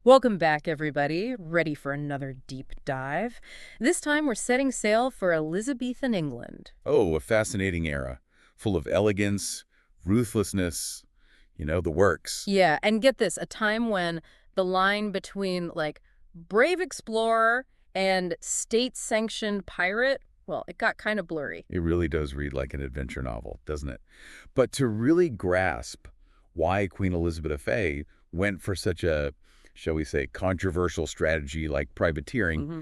Welcome back, everybody. Ready for another deep dive? This time we're setting sail for Elizabethan England. Oh, a fascinating era, full of elegance, ruthlessness, the works. Yeah, and get this, a time when the line between, brave explorer and state-sanctioned pirate, well, it got kind of blurry. It really does read like an adventure novel, doesn't it? But to really grasp why Queen Elizabeth I went for such a, shall we say, controversial strategy like privateering, hmm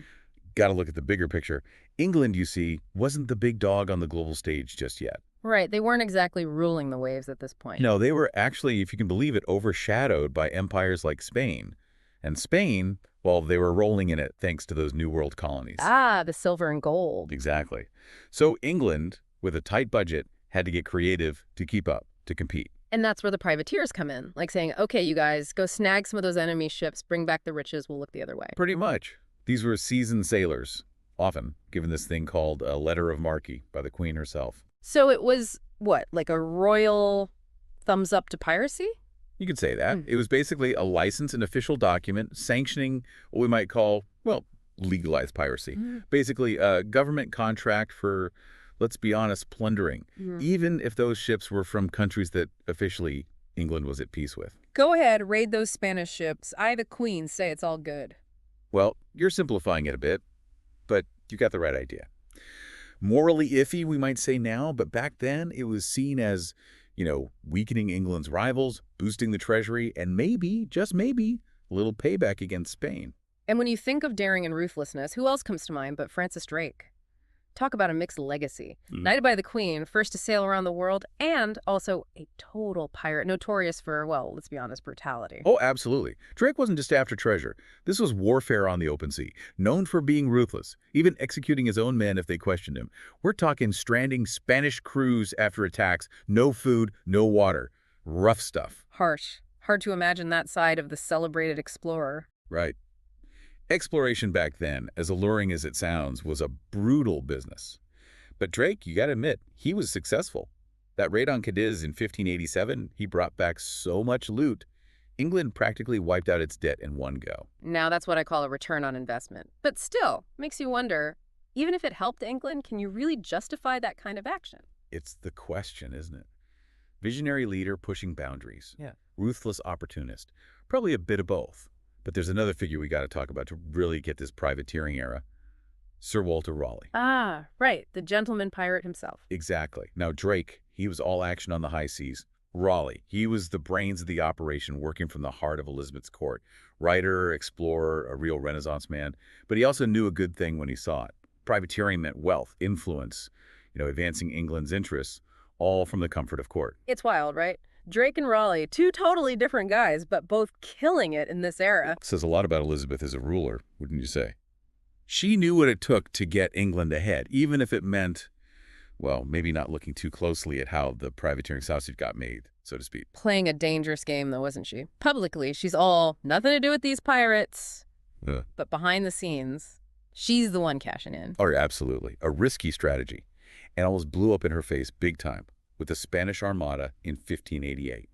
got to look at the bigger picture. England, you see, wasn't the big dog on the global stage just yet. Right, they weren't exactly ruling the waves at this point. No, they were actually, if you can believe it, overshadowed by empires like Spain. And Spain, well, they were rolling in it thanks to those New World colonies. Ah, the silver and gold. Exactly. So England, with a tight budget, had to get creative to keep up, to compete. And that's where the privateers come in, like saying, okay, you guys, go snag some of those enemy ships, bring back the riches, we'll look the other way. Pretty much. These were seasoned sailors, often given this thing called a letter of marque by the Queen herself. So it was, what, like a royal thumbs up to piracy? You could say that. Mm. It was basically a license and official document sanctioning what we might call, well, legalized piracy. Mm. Basically, a government contract for, let's be honest, plundering, Mm. even if those ships were from countries that officially England was at peace with. Go ahead, raid those Spanish ships. I, the Queen, say it's all good. Well, you're simplifying it a bit, but you got the right idea. Morally iffy, we might say now, but back then it was seen as, weakening England's rivals, boosting the treasury, and maybe, just maybe, a little payback against Spain. And when you think of daring and ruthlessness, who else comes to mind but Francis Drake? Talk about a mixed legacy. Knighted by the Queen, first to sail around the world, and also a total pirate, notorious for, well, let's be honest, brutality. Oh, absolutely. Drake wasn't just after treasure. This was warfare on the open sea, known for being ruthless, even executing his own men if they questioned him. We're talking stranding Spanish crews after attacks, no food, no water. Rough stuff. Harsh. Hard to imagine that side of the celebrated explorer. Right. Exploration back then, as alluring as it sounds, was a brutal business. But Drake, you gotta admit, he was successful. That raid on Cadiz in 1587, he brought back so much loot, England practically wiped out its debt in one go. Now that's what I call a return on investment. But still, makes you wonder, even if it helped England, can you really justify that kind of action? It's the question, isn't it? Visionary leader pushing boundaries. Yeah. Ruthless opportunist. Probably a bit of both. But there's another figure we got to talk about to really get this privateering era. Sir Walter Raleigh. Ah, right, the gentleman pirate himself. Exactly. Now, Drake, he was all action on the high seas. Raleigh, he was the brains of the operation, working from the heart of Elizabeth's court. Writer, explorer, a real Renaissance man. But he also knew a good thing when he saw it. Privateering meant wealth, influence, advancing England's interests, all from the comfort of court. It's wild, right? Drake and Raleigh, two totally different guys, but both killing it in this era. Says a lot about Elizabeth as a ruler, wouldn't you say? She knew what it took to get England ahead, even if it meant, well, maybe not looking too closely at how the privateering sausage got made, so to speak. Playing a dangerous game, though, wasn't she? Publicly, she's all, nothing to do with these pirates. But behind the scenes, she's the one cashing in. Oh, absolutely. A risky strategy. And almost blew up in her face big time with the Spanish Armada in 1588.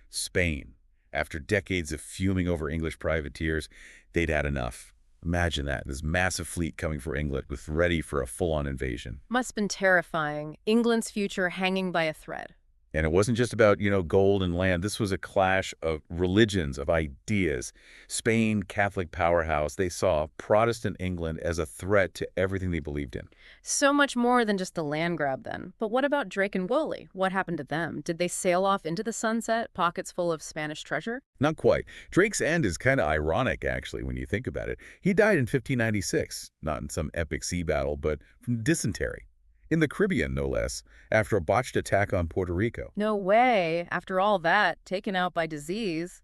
Spain, after decades of fuming over English privateers, they'd had enough. Imagine that, this massive fleet coming for England with ready for a full-on invasion. Must have been terrifying. England's future hanging by a thread. And it wasn't just about, gold and land. This was a clash of religions, of ideas. Spain, Catholic powerhouse, they saw Protestant England as a threat to everything they believed in. So much more than just the land grab then. But what about Drake and Raleigh? What happened to them? Did they sail off into the sunset, pockets full of Spanish treasure? Not quite. Drake's end is kind of ironic, actually, when you think about it. He died in 1596, not in some epic sea battle, but from dysentery. In the Caribbean, no less, after a botched attack on Puerto Rico. No way. After all that, taken out by disease.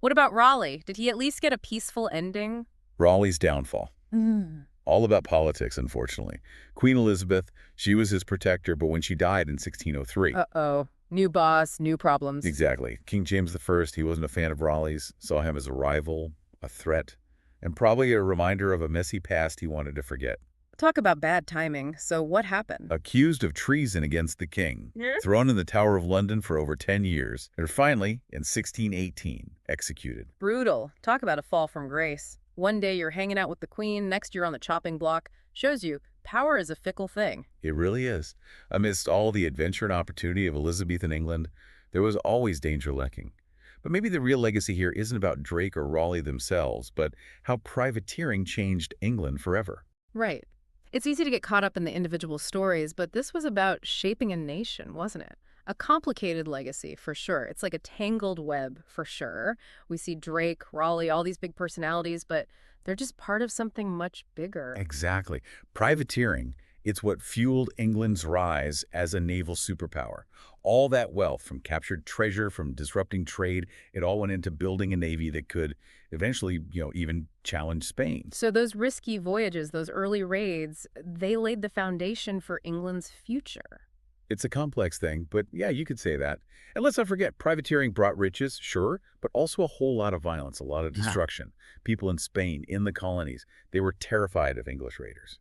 What about Raleigh? Did he at least get a peaceful ending? Raleigh's downfall. All about politics, unfortunately. Queen Elizabeth, she was his protector, but when she died in 1603. Uh-oh. New boss, new problems. Exactly. King James I, he wasn't a fan of Raleigh's, saw him as a rival, a threat, and probably a reminder of a messy past he wanted to forget. Talk about bad timing. So what happened? Accused of treason against the king, Yeah. thrown in the Tower of London for over 10 years, and finally, in 1618, executed. Brutal. Talk about a fall from grace. One day you're hanging out with the queen, next you're on the chopping block. Shows you power is a fickle thing. It really is. Amidst all the adventure and opportunity of Elizabethan England, there was always danger lurking. But maybe the real legacy here isn't about Drake or Raleigh themselves, but how privateering changed England forever. Right. It's easy to get caught up in the individual stories, but this was about shaping a nation, wasn't it? A complicated legacy, for sure. It's like a tangled web, for sure. We see Drake, Raleigh, all these big personalities, but they're just part of something much bigger. Exactly. Privateering, it's what fueled England's rise as a naval superpower. All that wealth, from captured treasure, from disrupting trade, it all went into building a navy that could eventually, even challenge Spain. So those risky voyages, those early raids, they laid the foundation for England's future. It's a complex thing, but yeah, you could say that. And let's not forget, privateering brought riches, sure, but also a whole lot of violence, a lot of destruction. People in Spain, in the colonies, they were terrified of English raiders.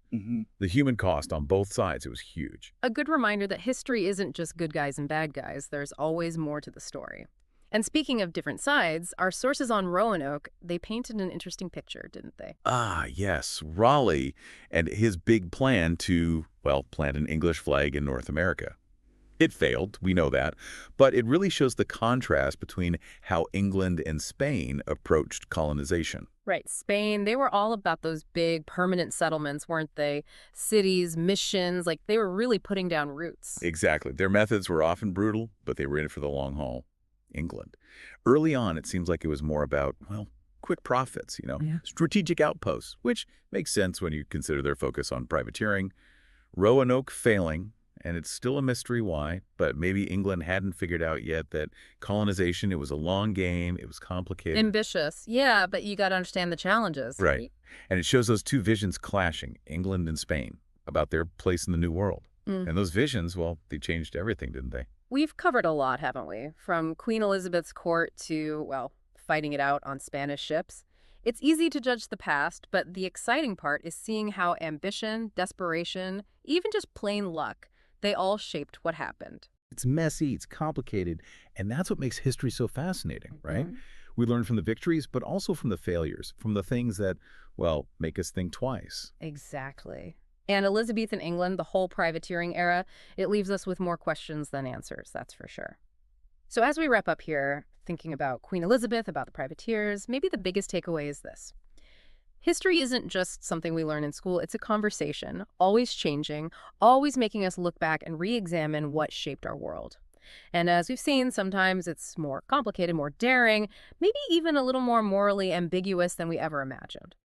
The human cost on both sides, it was huge. A good reminder that history isn't just good guys and bad guys. There's always more to the story. And speaking of different sides, our sources on Roanoke, they painted an interesting picture, didn't they? Ah, yes, Raleigh and his big plan to, well, plant an English flag in North America. It failed, we know that, but it really shows the contrast between how England and Spain approached colonization. Right. Spain, they were all about those big permanent settlements, weren't they? Cities, missions, like they were really putting down roots. Exactly. Their methods were often brutal, but they were in it for the long haul. England. Early on, it seems like it was more about, well, quick profits, Yeah. strategic outposts, which makes sense when you consider their focus on privateering. Roanoke failing, and it's still a mystery why, but maybe England hadn't figured out yet that colonization, it was a long game, it was complicated. Ambitious. Yeah, but you got to understand the challenges. Right. And it shows those two visions clashing, England and Spain, about their place in the New World. Mm. And those visions, well, they changed everything, didn't they? We've covered a lot, haven't we? From Queen Elizabeth's court to, well, fighting it out on Spanish ships. It's easy to judge the past, but the exciting part is seeing how ambition, desperation, even just plain luck, they all shaped what happened. It's messy, it's complicated, and that's what makes history so fascinating, right? Mhm. We learn from the victories, but also from the failures, from the things that, well, make us think twice. Exactly. And Elizabethan England, the whole privateering era, it leaves us with more questions than answers, that's for sure. So as we wrap up here, thinking about Queen Elizabeth, about the privateers, maybe the biggest takeaway is this. History isn't just something we learn in school, it's a conversation, always changing, always making us look back and re-examine what shaped our world. And as we've seen, sometimes it's more complicated, more daring, maybe even a little more morally ambiguous than we ever imagined.